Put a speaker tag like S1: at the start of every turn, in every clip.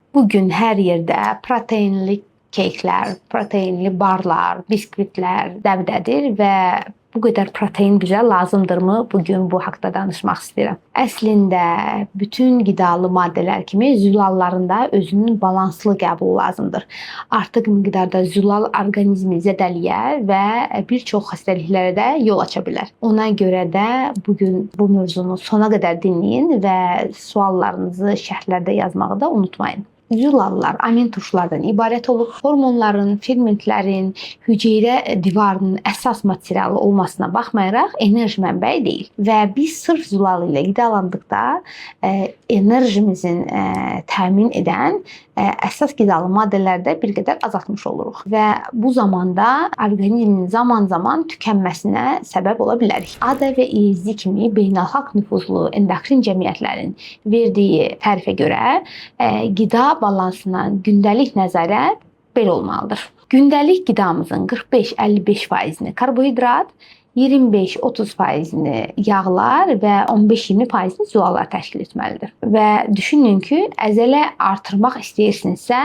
S1: Bugün hər yerdə proteinli keklər, proteinli barlar, biskvitlər dəbdədir və bu qədər protein bizə lazımdırmı? Bugün bu haqqda danışmaq istəyirəm. Əslində bütün qidalı maddələr kimi zülalların da özünün balanslı qəbulu lazımdır. Artıq miqdarda zülal orqanizmi zədələyər və bir çox xəstəliklərə də yol aça bilər. Ona görə də bugün bu mövzunu sona qədər dinləyin və suallarınızı şərhlərdə yazmağı da unutmayın. Zülallar amin turşulardan ibarət olub, hormonların, fermentlərin, hüceyrə divarının əsas materialı olmasına baxmayaraq enerji mənbəyi deyil. Və biz sırf zülal ilə qidalandıqda enerjimizin təmin edən əsas qidalı maddələrdə bir qədər azaltmış oluruq və bu zamanda orqanizmin zaman-zaman tükənməsinə səbəb ola bilərik. ADA və ISD kimi beynəlxalq nüfuzlu endokrin cəmiyyətlərin verdiyi tərifə görə qida balansına gündəlik nəzarət belə olmalıdır. Gündəlik qidamızın 45-55%-ni karbohidrat, 25-30%-ni yağlar və 15-20%-ni zülallar təşkil etməlidir. Və düşünün ki, əzələ artırmaq istəyirsinizsə,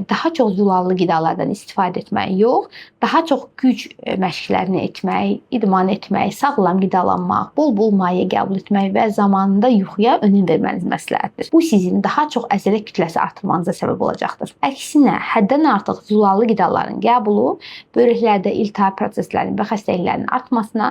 S1: daha çox zülallı qidalardan istifadə etmək yox, daha çox güc məşqlərini etmək, idman etmək, sağlam qidalanmaq, bol-bol maye qəbul etmək və zamanında yuxuya önəm verməniz məsləhətdir. Bu sizin daha çox əzələ kütləsi artırmanıza səbəb olacaqdır. Əksinə, həddən artıq zülallı qidaların qəbulu böyrəklərdə iltihab proseslərinin və xəstəliklərin artmasına,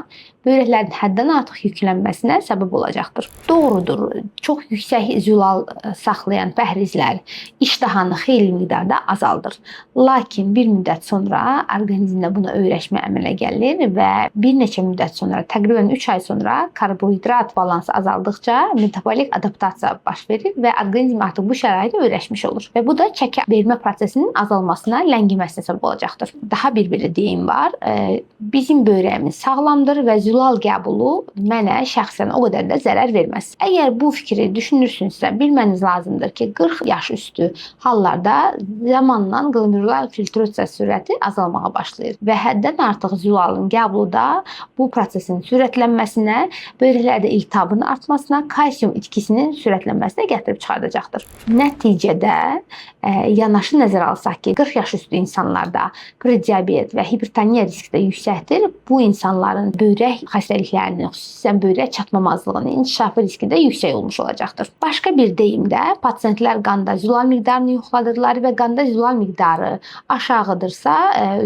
S1: böyrəklərin həddən artıq yüklənməsinə səbəb olacaqdır. Doğrudur, çox yüksək zülal saxlayan pəhrizlər iştahanı xeyli miqdarda azaldır. Lakin bir müddət sonra orqanizmdə buna öyrəşmə əmələ gəlir və bir neçə müddət sonra, təqribən 3 ay sonra karbohidrat balansı azaldıqca metabolik adaptasiya baş verir və orqanizm artıq bu şəraitə öyrəşmiş olur. Və bu da çəki vermə prosesinin azalmasına, ləngiməsinə səbəb olacaqdır. Daha bir belə deyim var. Bizim böyrəyimiz sağlamdır və zülal qəbulu mənə şəxsən o qədər də zərər verməz. Əgər bu fikri düşünürsünüzsə, bilməniz lazımdır ki, 40 yaş üstü hallarda zamanla qlomerular filtrasiya sürəti azalmağa başlayır və həddən artıq zülalın qəbulu da bu prosesin sürətlənməsinə, böyrəklərdə iltihabın artmasına, kalsium itkisinin sürətlənməsinə gətirib çıxardacaqdır. Nəticədə yanaşı nəzərə alsaq ki, 40 yaş üstü insanlarda prediabet və hipertoniya riski də yüksəkdir. Bu insanların böyrək xəstəliklərinin, xüsusən böyrək çatmamazlığının inkişafı riski də yüksək olmuş olacaqdır. Başqa bir deyimdə, pasiyentlər qanda zülal miqdarını yoxladırlar və qanda zülal miqdarı aşağıdırsa,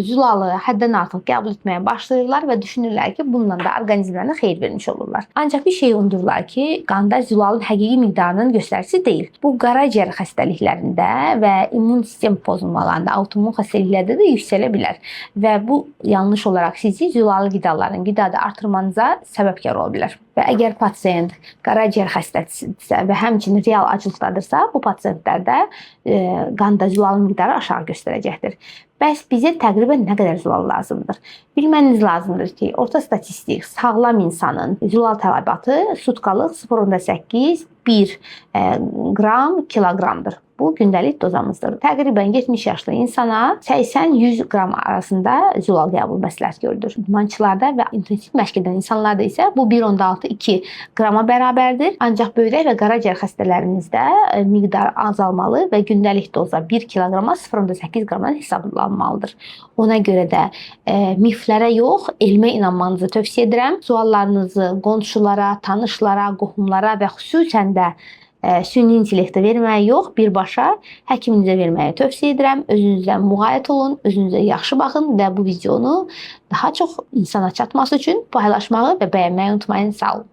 S1: zülalı həddən artıq qəbul etməyə başlayırlar və düşünürlər ki, bununla da orqanizmlərinə xeyir vermiş olurlar. Ancaq bir şey unudurlar ki, qanda zülalın həqiqi miqdarının göstəricisi deyil. Bu qaraciyər xəstəliklərində və immun sistem pozulmalarında, autoimmun xəstəliklərdə də yüksələ bilər və bu yanlış olaraq sizi zülallı qidaların qidada artırmanıza səbəbkar ola bilər. Və əgər pasiyent qaraciyər xəstəsidirsə və həmçinin real acılıqdadırsa, bu pasiyentlərdə qanda zülalın miqdarı aşağı göstərəcəkdir. Bəs bizə təqribən nə qədər zülal lazımdır? Bilməniz lazımdır ki, orta statistik sağlam insanın zülal tələbatı sutkalıq 0,8-1 qram kiloqramdır. Bu gündəlik dozamızdır. Təqribən 70 yaşlı insana 80-100 qram arasında zülal qəbul məsləhət görülür. İdmançılarda və intensiv məşq edən insanlarda isə bu 1,6-2 qrama bərabərdir. Ancaq böyrək və qaraciyər xəstələrimizdə miqdar azalmalı və gündəlik doza 1 kiloqrama 0,8 qramdan hesablanmalıdır. Ona görə də miflərə yox, elmə inanmanızı tövsiyə edirəm. Suallarınızı qonşulara, tanışlara, qohumlara və xüsusən də süni intellektə verməyə yox, birbaşa həkiminizə verməyə tövsiyə edirəm. Özünüzlə müğayət olun, özünüzə yaxşı baxın və bu videonu daha çox insana çatması üçün paylaşmağı və bəyənməyi unutmayın. Sağ olun.